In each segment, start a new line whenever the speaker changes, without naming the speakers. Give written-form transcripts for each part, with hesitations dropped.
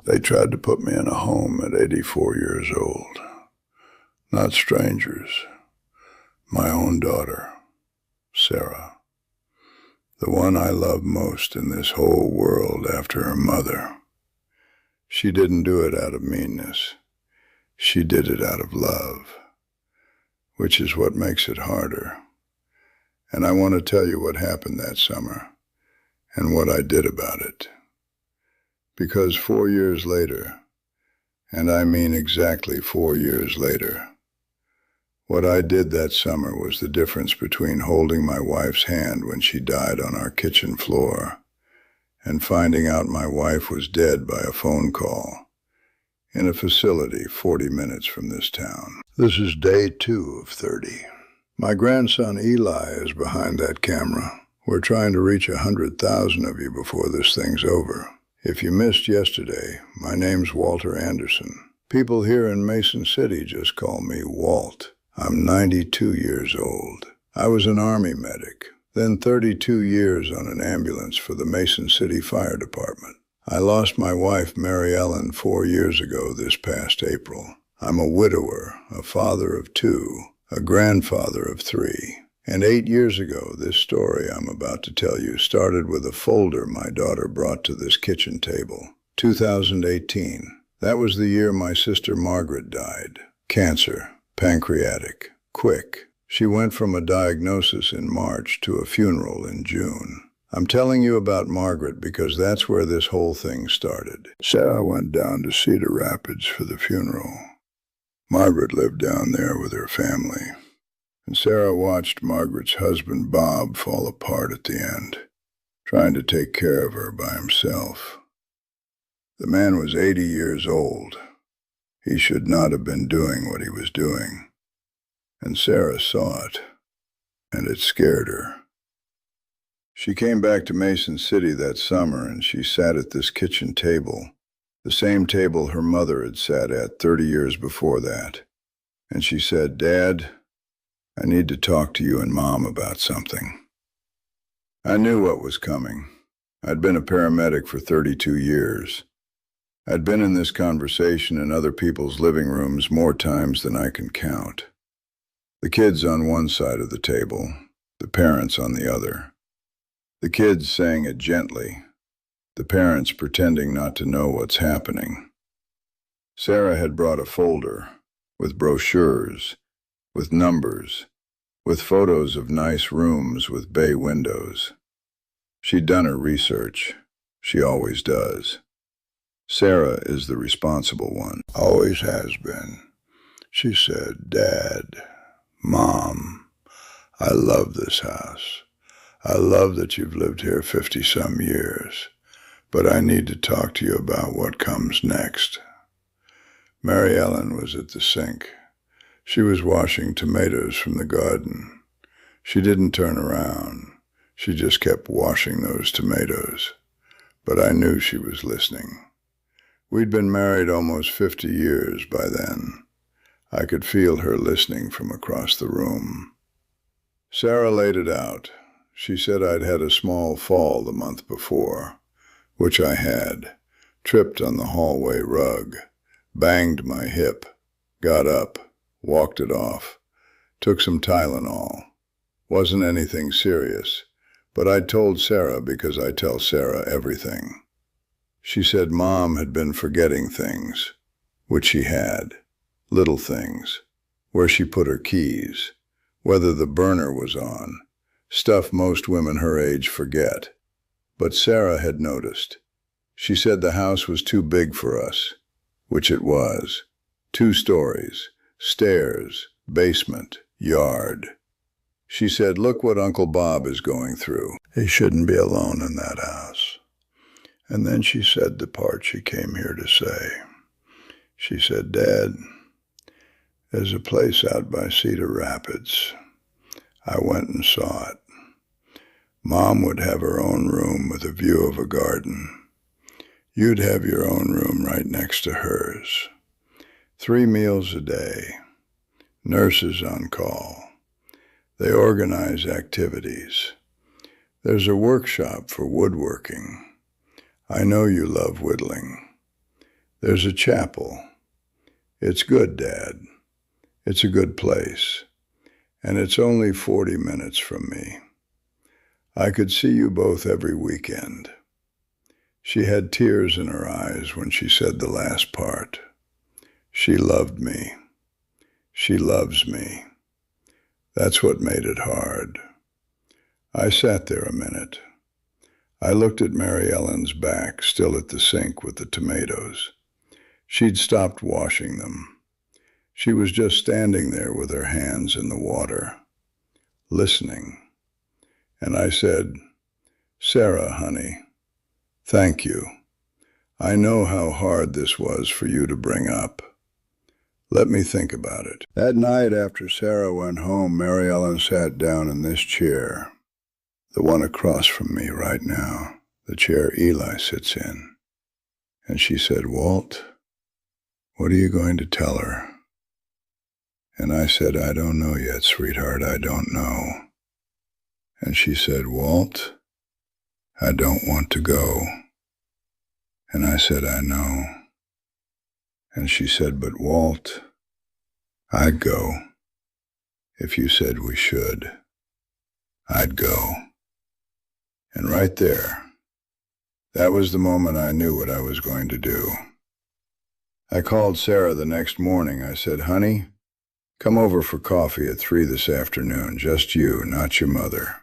They tried to put me in a home at 84 years old. Not strangers. My own daughter, Sarah. The one I love most in this whole world after her mother. She didn't do it out of meanness. She did it out of love, which is what makes it harder. And I want to tell you what happened that summer and what I did about it. Because 4 years later, and I mean exactly 4 years later, what I did that summer was the difference between holding my wife's hand when she died on our kitchen floor and finding out my wife was dead by a phone call in a facility 40 minutes from this town. This is day 2 of 30. My grandson Eli is behind that camera. We're trying to reach 100,000 of you before this thing's over. If you missed yesterday, my name's Walter Anderson. People here in Mason City just call me Walt. I'm 92 years old. I was an Army medic, then 32 years on an ambulance for the Mason City Fire Department. I lost my wife, Mary Ellen, 4 years ago this past April. I'm a widower, a father of 2, a grandfather of 3. And 8 years ago, this story I'm about to tell you started with a folder my daughter brought to this kitchen table. 2018. That was the year my sister Margaret died. Cancer. Pancreatic. Quick. She went from a diagnosis in March to a funeral in June. I'm telling you about Margaret because that's where this whole thing started. Sarah went down to Cedar Rapids for the funeral. Margaret lived down there with her family. And Sarah watched Margaret's husband Bob fall apart at the end, trying to take care of her by himself. The man was 80 years old. He should not have been doing what he was doing. And Sarah saw it, and it scared her. She came back to Mason City that summer, and she sat at this kitchen table, the same table her mother had sat at 30 years before that. And she said, "Dad, I need to talk to you and Mom about something." I knew what was coming. I'd been a paramedic for 32 years. I'd been in this conversation in other people's living rooms more times than I can count. The kids on one side of the table, the parents on the other. The kids saying it gently, the parents pretending not to know what's happening. Sarah had brought a folder with brochures, with numbers, with photos of nice rooms with bay windows. She'd done her research. She always does. Sarah is the responsible one. Always has been. She said, "Dad, Mom, I love this house. I love that you've lived here 50-some years, but I need to talk to you about what comes next." Mary Ellen was at the sink. She was washing tomatoes from the garden. She didn't turn around. She just kept washing those tomatoes. But I knew she was listening. We'd been married almost 50 years by then. I could feel her listening from across the room. Sarah laid it out. She said I'd had a small fall the month before, which I had, tripped on the hallway rug, banged my hip, got up, walked it off, took some Tylenol. Wasn't anything serious, but I'd told Sarah because I tell Sarah everything. She said Mom had been forgetting things, which she had, little things, where she put her keys, whether the burner was on, stuff most women her age forget. But Sarah had noticed. She said the house was too big for us, which it was. 2 stories, stairs, basement, yard. She said, "Look what Uncle Bob is going through. He shouldn't be alone in that house." And then she said the part she came here to say. She said, "Dad, there's a place out by Cedar Rapids. I went and saw it. Mom would have her own room with a view of a garden. You'd have your own room right next to hers. 3 meals a day. Nurses on call. They organize activities. There's a workshop for woodworking. I know you love whittling. There's a chapel. It's good, Dad. It's a good place. And it's only 40 minutes from me. I could see you both every weekend. She had tears in her eyes when she said the last part. She loved me. She loves me. That's what made it hard. I sat there a minute. I looked at Mary Ellen's back, still at the sink with the tomatoes. She'd stopped washing them. She was just standing there with her hands in the water, listening. And I said, "Sarah, honey, thank you. I know how hard this was for you to bring up. Let me think about it." That night after Sarah went home, Mary Ellen sat down in this chair, the one across from me right now, the chair Eli sits in. And she said, "Walt, what are you going to tell her?" And I said, "I don't know yet, sweetheart, I don't know." And she said, "Walt, I don't want to go." And I said, "I know." And she said, "But Walt, I'd go. If you said we should, I'd go." And right there, that was the moment I knew what I was going to do. I called Sarah the next morning. I said, "Honey, come over for coffee at 3 this afternoon, just you, not your mother."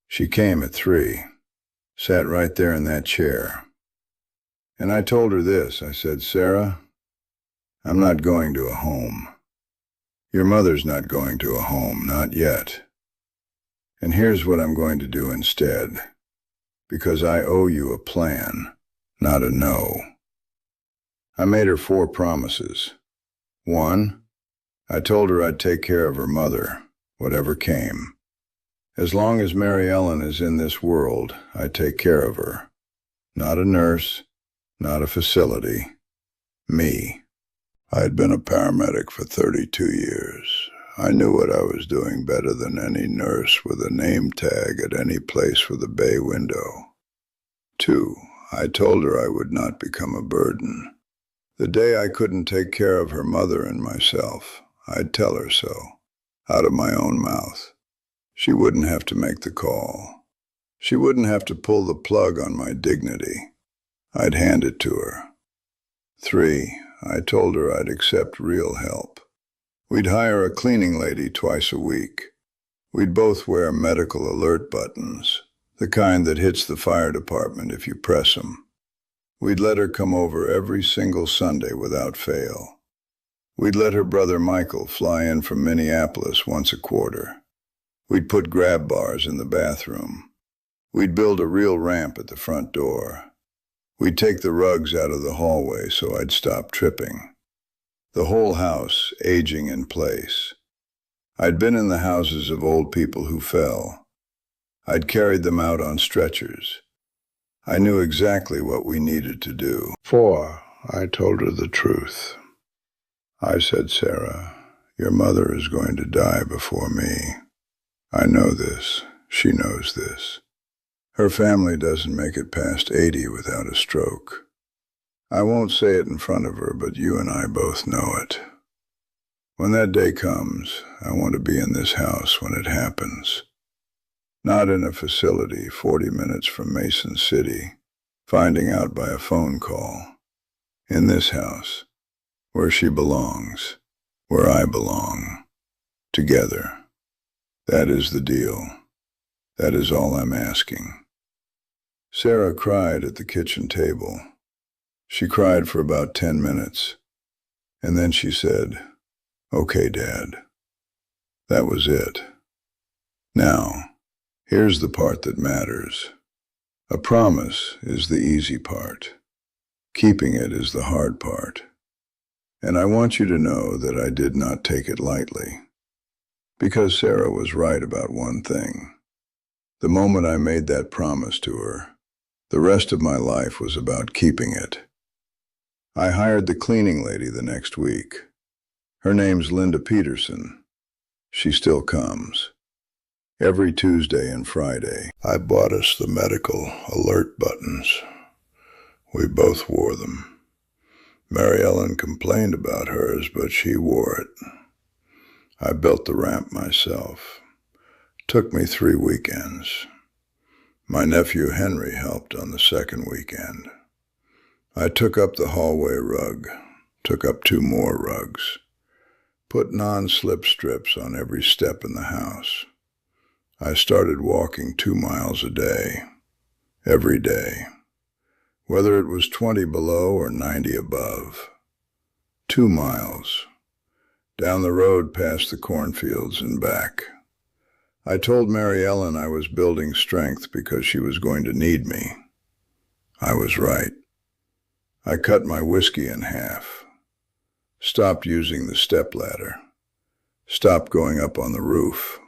She came at 3, sat right there in that chair. And I told her this. I said, "Sarah, I'm not going to a home. Your mother's not going to a home, not yet. And here's what I'm going to do instead, because I owe you a plan, not a no." I made her 4 promises. 1, I told her I'd take care of her mother, whatever came. As long as Mary Ellen is in this world, I'd take care of her. Not a nurse, not a facility. Me. I had been a paramedic for 32 years. I knew what I was doing better than any nurse with a name tag at any place with a bay window. 2, I told her I would not become a burden. The day I couldn't take care of her mother and myself, I'd tell her so, out of my own mouth. She wouldn't have to make the call. She wouldn't have to pull the plug on my dignity. I'd hand it to her. 3, I told her I'd accept real help. We'd hire a cleaning lady twice a week. We'd both wear medical alert buttons, the kind that hits the fire department if you press them. We'd let her come over every single Sunday without fail. We'd let her brother Michael fly in from Minneapolis once a quarter. We'd put grab bars in the bathroom. We'd build a real ramp at the front door. We'd take the rugs out of the hallway so I'd stop tripping. The whole house aging in place. I'd been in the houses of old people who fell. I'd carried them out on stretchers. I knew exactly what we needed to do. 4, I told her the truth. I said, "Sarah, your mother is going to die before me. I know this. She knows this. Her family doesn't make it past 80 without a stroke. I won't say it in front of her, but you and I both know it. When that day comes, I want to be in this house when it happens. Not in a facility 40 minutes from Mason City, finding out by a phone call. In this house, where she belongs, where I belong, together. That is the deal. That is all I'm asking." Sarah cried at the kitchen table. She cried for about 10 minutes, and then she said, "Okay, Dad." That was it. Now, here's the part that matters. A promise is the easy part. Keeping it is the hard part. And I want you to know that I did not take it lightly. Because Sarah was right about one thing. The moment I made that promise to her, the rest of my life was about keeping it. I hired the cleaning lady the next week. Her name's Linda Peterson. She still comes. Every Tuesday and Friday. I bought us the medical alert buttons. We both wore them. Mary Ellen complained about hers, but she wore it. I built the ramp myself. Took me 3 weekends. My nephew Henry helped on the second weekend. I took up the hallway rug, took up 2 more rugs, put non-slip strips on every step in the house. I started walking 2 miles a day, every day, whether it was 20 below or 90 above. 2 miles, down the road past the cornfields and back. I told Mary Ellen I was building strength because she was going to need me. I was right. I cut my whiskey in half, stopped using the stepladder, stopped going up on the roof,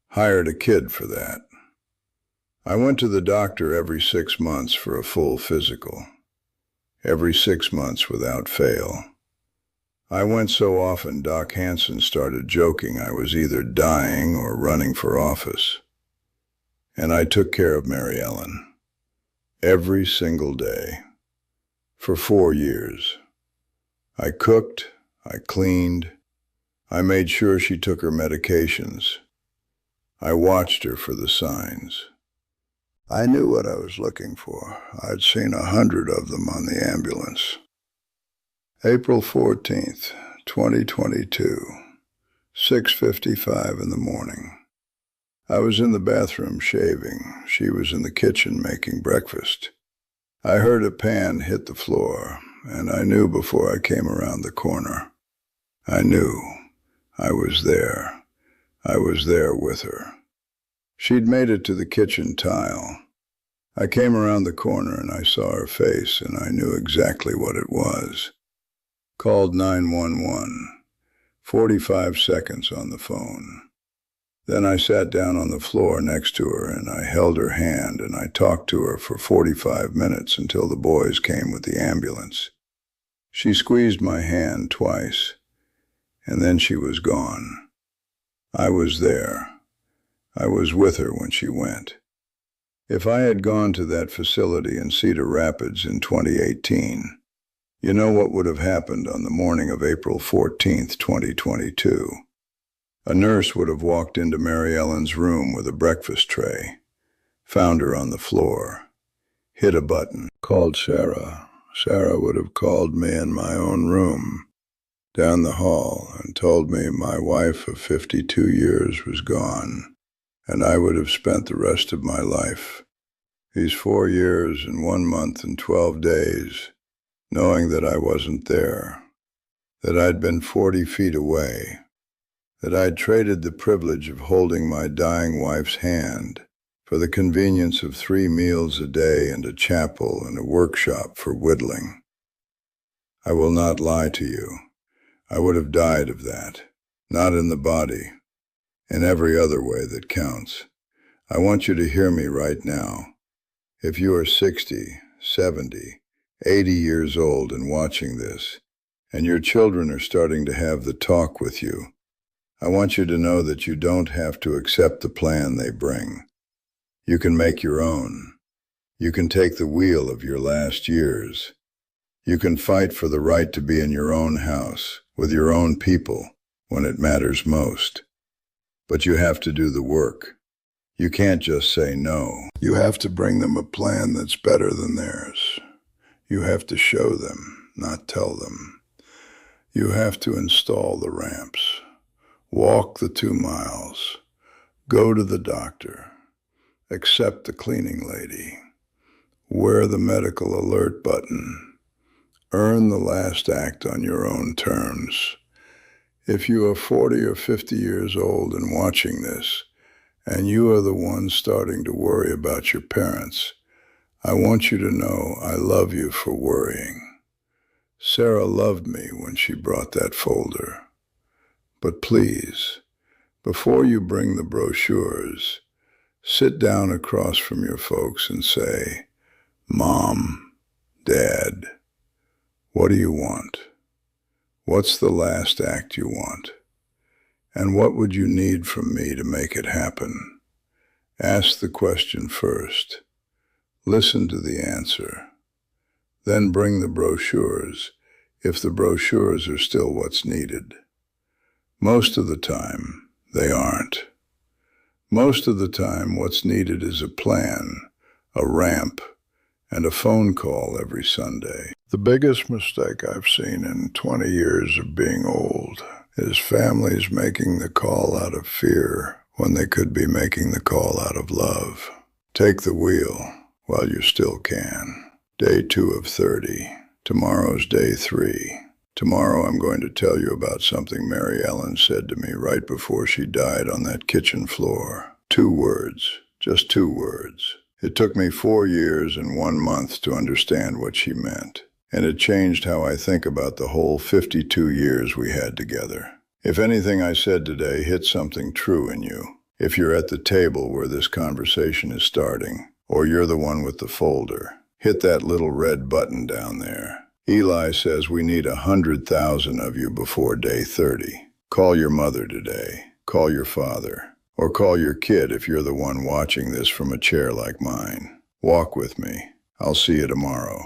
hired a kid for that. I went to the doctor every 6 months for a full physical, every 6 months without fail. I went so often Doc Hansen started joking I was either dying or running for office. And I took care of Mary Ellen, every single day, for 4 years. I cooked, I cleaned, I made sure she took her medications. I watched her for the signs. I knew what I was looking for. I'd seen 100 of them on the ambulance. April 14th, 2022, 6:55 in the morning. I was in the bathroom shaving. She was in the kitchen making breakfast. I heard a pan hit the floor, and I knew before I came around the corner. I knew. I was there. I was there with her. She'd made it to the kitchen tile. I came around the corner and I saw her face, and I knew exactly what it was. Called 911. 45 seconds on the phone. Then I sat down on the floor next to her and I held her hand and I talked to her for 45 minutes until the boys came with the ambulance. She squeezed my hand twice, and then she was gone. I was there. I was with her when she went. If I had gone to that facility in Cedar Rapids in 2018, you know what would have happened on the morning of April 14th, 2022. A nurse would have walked into Mary Ellen's room with a breakfast tray, found her on the floor, hit a button, called Sarah. Sarah would have called me in my own room, down the hall, and told me my wife of 52 years was gone, and I would have spent the rest of my life, these 4 years and 1 month and 12 days, knowing that I wasn't there, that I'd been 40 feet away, that I'd traded the privilege of holding my dying wife's hand for the convenience of 3 meals a day and a chapel and a workshop for whittling. I will not lie to you. I would have died of that, not in the body, in every other way that counts. I want you to hear me right now. If you are 60, 70, 80 years old and watching this, and your children are starting to have the talk with you, I want you to know that you don't have to accept the plan they bring. You can make your own. You can take the wheel of your last years. You can fight for the right to be in your own house, with your own people, when it matters most. But you have to do the work. You can't just say no. You have to bring them a plan that's better than theirs. You have to show them, not tell them. You have to install the ramps, walk the 2 miles, go to the doctor, accept the cleaning lady, wear the medical alert button, earn the last act on your own terms. If you are 40 or 50 years old and watching this, and you are the one starting to worry about your parents, I want you to know I love you for worrying. Sarah loved me when she brought that folder. But please, before you bring the brochures, sit down across from your folks and say, Mom, Dad, what do you want? What's the last act you want? And what would you need from me to make it happen? Ask the question first. Listen to the answer. Then bring the brochures if the brochures are still what's needed. Most of the time, they aren't. Most of the time, what's needed is a plan, a ramp, and a phone call every Sunday. The biggest mistake I've seen in 20 years of being old is families making the call out of fear when they could be making the call out of love. Take the wheel while you still can. Day 2 of 30. Tomorrow's day 3. Tomorrow I'm going to tell you about something Mary Ellen said to me right before she died on that kitchen floor. 2 words. Just 2 words. It took me 4 years and 1 month to understand what she meant. And it changed how I think about the whole 52 years we had together. If anything I said today hit something true in you, if you're at the table where this conversation is starting, or you're the one with the folder, hit that little red button down there. Eli says we need 100,000 of you before day 30. Call your mother today. Call your father. Or call your kid if you're the one watching this from a chair like mine. Walk with me. I'll see you tomorrow.